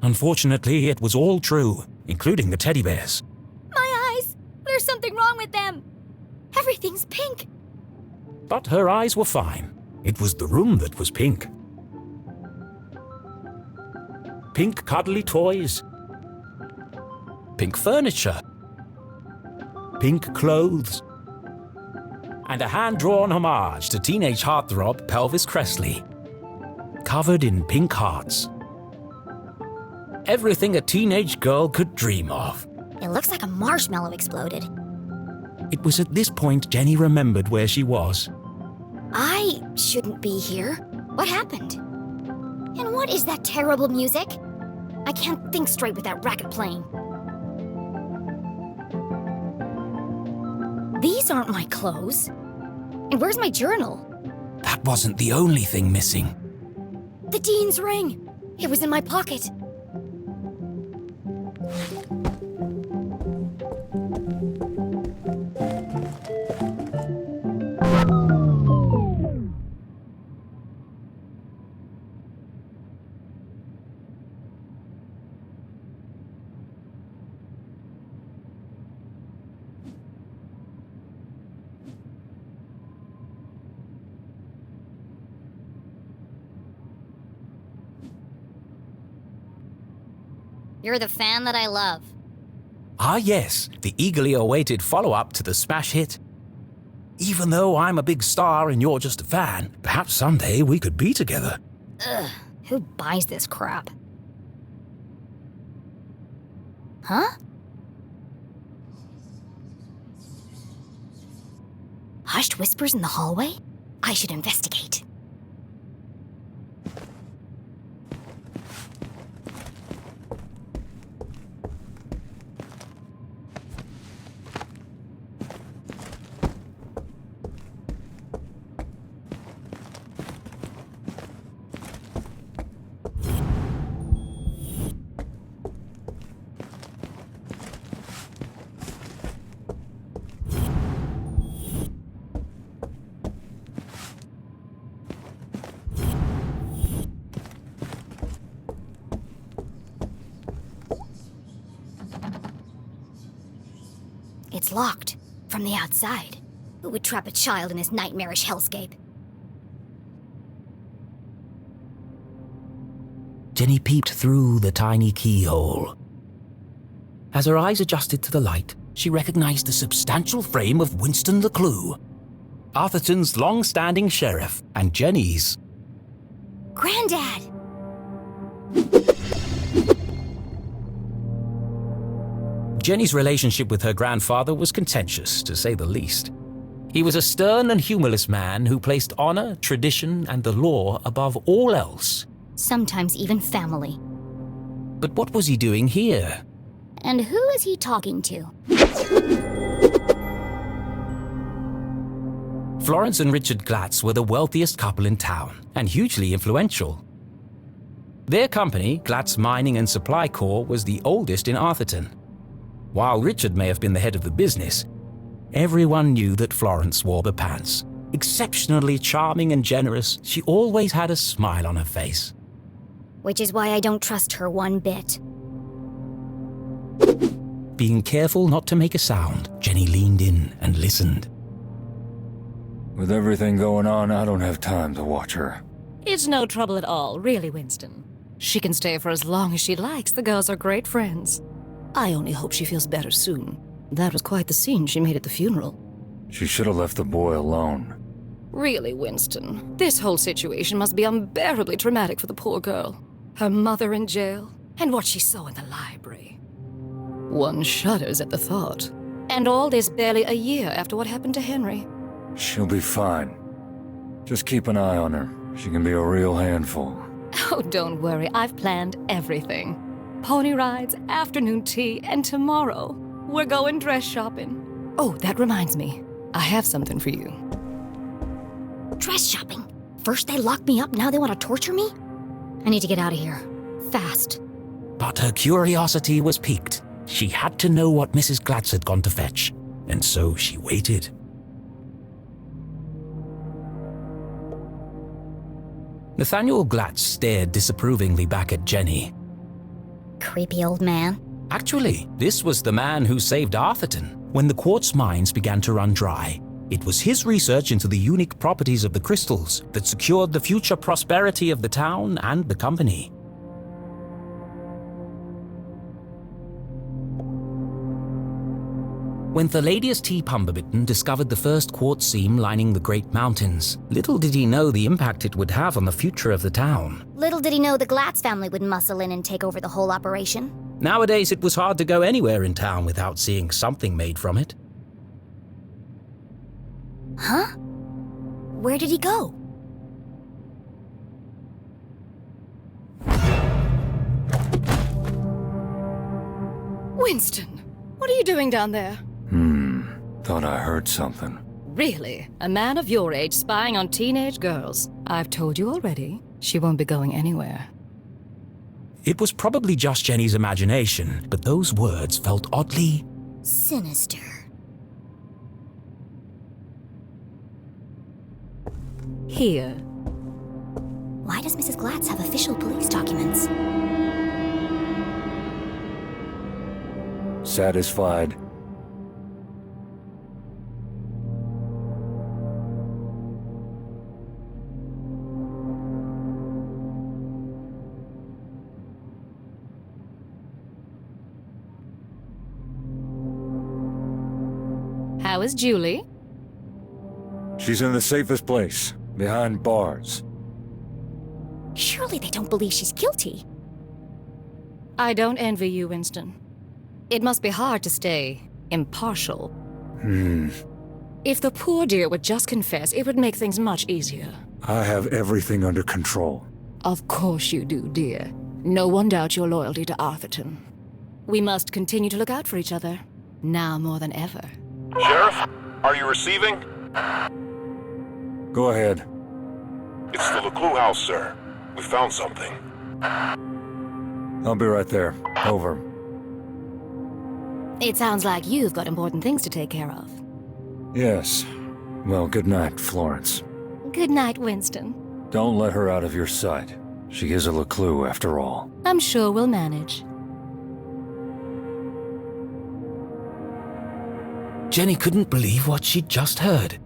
Unfortunately, it was all true, including the teddy bears. My eyes! There's something wrong with them! Everything's pink! But her eyes were fine. It was the room that was pink. Pink cuddly toys. Pink furniture. Pink clothes. And a hand-drawn homage to teenage heartthrob Pelvis Cressley. Covered in pink hearts. Everything a teenage girl could dream of. It looks like a marshmallow exploded. It was at this point Jenny remembered where she was. I shouldn't be here. What happened? And what is that terrible music? I can't think straight with that racket playing. These aren't my clothes. And where's my journal? That wasn't the only thing missing. The dean's ring! It was in my pocket. You're the fan that I love. Ah yes, the eagerly awaited follow-up to the smash hit. Even though I'm a big star and you're just a fan, perhaps someday we could be together. Ugh, who buys this crap? Huh? Hushed whispers in the hallway? I should investigate. It's locked, from the outside. Who would trap a child in this nightmarish hellscape? Jenny peeped through the tiny keyhole. As her eyes adjusted to the light, she recognized the substantial frame of Winston LeClue, Arthurton's long-standing sheriff, and Jenny's. Granddad! Jenny's relationship with her grandfather was contentious, to say the least. He was a stern and humorless man who placed honor, tradition, and the law above all else. Sometimes even family. But what was he doing here? And who is he talking to? Florence and Richard Glatz were the wealthiest couple in town, and hugely influential. Their company, Glatz Mining and Supply Corp., was the oldest in Arthurton. While Richard may have been the head of the business, everyone knew that Florence wore the pants. Exceptionally charming and generous, she always had a smile on her face. Which is why I don't trust her one bit. Being careful not to make a sound, Jenny leaned in and listened. With everything going on, I don't have time to watch her. It's no trouble at all, really, Winston. She can stay for as long as she likes. The girls are great friends. I only hope she feels better soon. That was quite the scene she made at the funeral. She should have left the boy alone. Really, Winston, this whole situation must be unbearably traumatic for the poor girl. Her mother in jail, and what she saw in the library. One shudders at the thought. And all this barely a year after what happened to Henry. She'll be fine. Just keep an eye on her. She can be a real handful. Oh, don't worry, I've planned everything. Pony rides, afternoon tea, and tomorrow, we're going dress shopping. Oh, that reminds me. I have something for you. Dress shopping? First they locked me up, now they want to torture me? I need to get out of here. Fast. But her curiosity was piqued. She had to know what Mrs. Glatz had gone to fetch, and so she waited. Nathaniel Glatz stared disapprovingly back at Jenny. creepy old man? Actually, this was the man who saved Arthurton when the quartz mines began to run dry. It was his research into the unique properties of the crystals that secured the future prosperity of the town and the company. When Thalladius T. Pumberbitten discovered the first quartz seam lining the Great Mountains, little did he know the impact it would have on the future of the town. Little did he know the Glatz family would muscle in and take over the whole operation. Nowadays, it was hard to go anywhere in town without seeing something made from it. Huh? Where did he go? Winston, what are you doing down there? Thought I heard something. Really? A man of your age spying on teenage girls? I've told you already, she won't be going anywhere. It was probably just Jenny's imagination, but those words felt oddly sinister. Here. Why does Mrs. Glatz have official police documents? Satisfied? How is Julie? She's in the safest place, behind bars. Surely they don't believe she's guilty. I don't envy you, Winston. It must be hard to stay impartial. If the poor dear would just confess, it would make things much easier. I have everything under control. Of course you do, dear. No one doubts your loyalty to Arthurton. We must continue to look out for each other, now more than ever. Sheriff, are you receiving? Go ahead. It's the LeClue house, sir. We found something. I'll be right there. Over. It sounds like you've got important things to take care of. Yes. Well, good night, Florence. Good night, Winston. Don't let her out of your sight. She is a LeClue, after all. I'm sure we'll manage. Jenny couldn't believe what she'd just heard.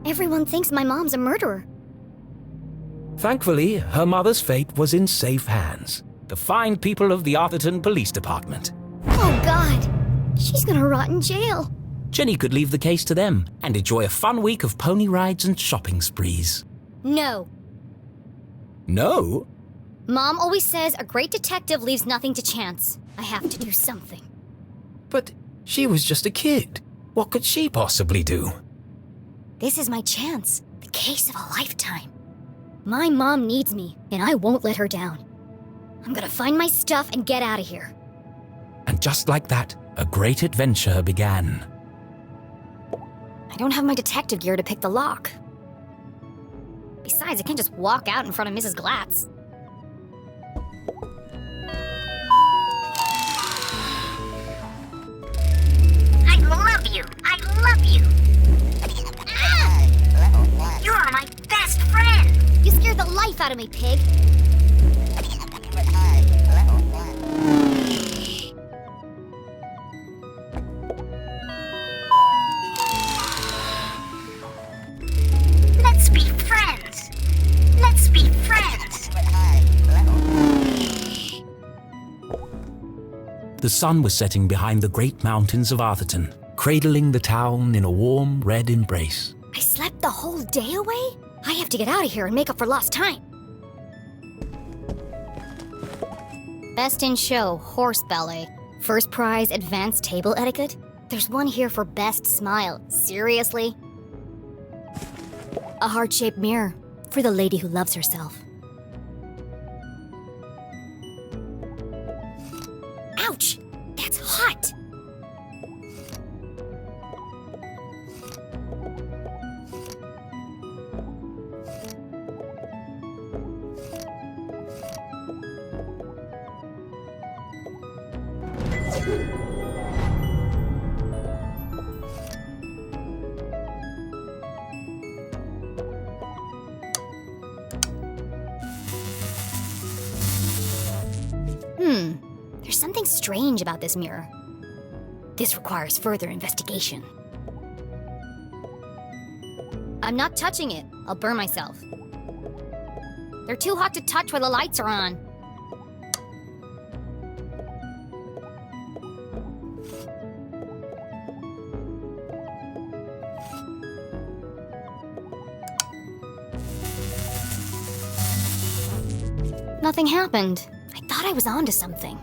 Everyone thinks my mom's a murderer. Thankfully, her mother's fate was in safe hands. The fine people of the Arthurton Police Department. Oh God! She's gonna rot in jail. Jenny could leave the case to them and enjoy a fun week of pony rides and shopping sprees. No. No? Mom always says a great detective leaves nothing to chance. I have to do something. But she was just a kid. What could she possibly do? This is my chance. The case of a lifetime. My mom needs me, and I won't let her down. I'm gonna find my stuff and get out of here. And just like that, a great adventure began. I don't have my detective gear to pick the lock. Besides, I can't just walk out in front of Mrs. Glatz. I love you! I love you! Ah! You're my best friend! You scared the life out of me, pig! Let's be friends! Let's be friends! The sun was setting behind the great mountains of Arthurton, cradling the town in a warm red embrace. I slept the whole day away? I have to get out of here and make up for lost time. Best in show, horse ballet. First prize, advanced table etiquette. There's one here for best smile. Seriously? A heart-shaped mirror for the lady who loves herself. Ouch! That's hot! There's something strange about this mirror. This requires further investigation. I'm not touching it. I'll burn myself. They're too hot to touch while the lights are on. Nothing happened. I thought I was onto something.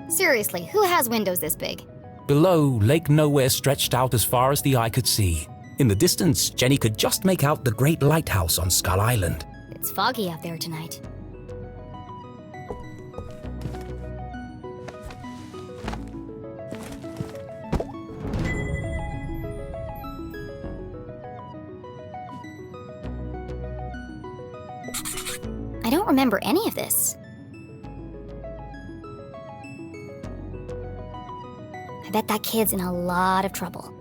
Seriously, who has windows this big? Below, Lake Nowhere stretched out as far as the eye could see. In the distance, Jenny could just make out the great lighthouse on Skull Island. It's foggy out there tonight. I don't remember any of this. I bet that kid's in a lot of trouble.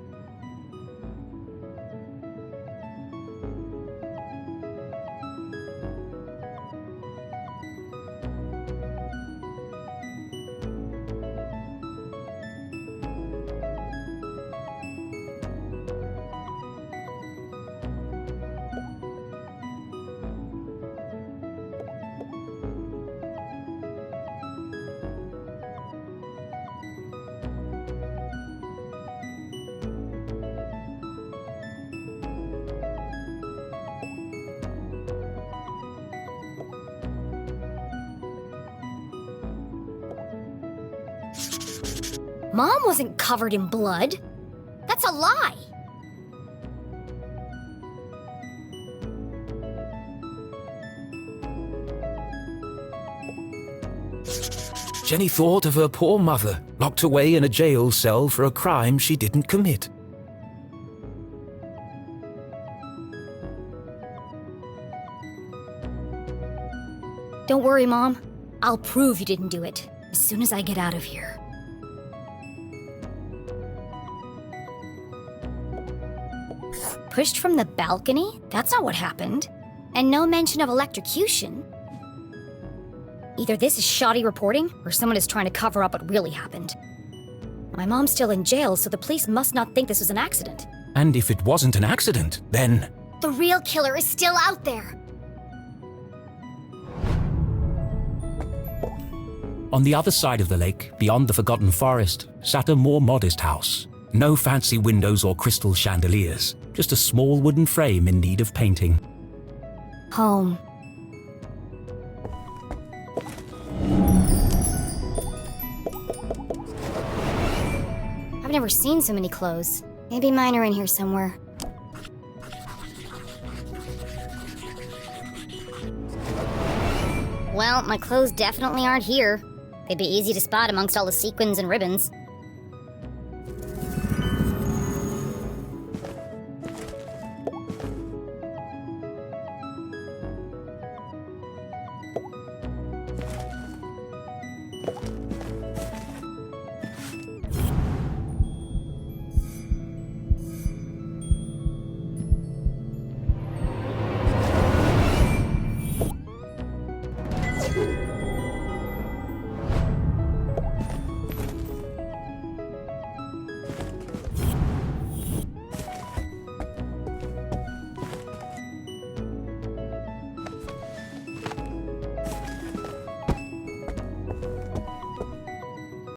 Mom wasn't covered in blood. That's a lie. Jenny thought of her poor mother, locked away in a jail cell for a crime she didn't commit. Don't worry, Mom. I'll prove you didn't do it as soon as I get out of here. Pushed from the balcony? That's not what happened. And no mention of electrocution. Either this is shoddy reporting, or someone is trying to cover up what really happened. My mom's still in jail, so the police must not think this was an accident. And if it wasn't an accident, then... The real killer is still out there! On the other side of the lake, beyond the Forgotten Forest, sat a more modest house. No fancy windows or crystal chandeliers, just a small wooden frame in need of painting. Home. I've never seen so many clothes. Maybe mine are in here somewhere. Well, my clothes definitely aren't here. They'd be easy to spot amongst all the sequins and ribbons.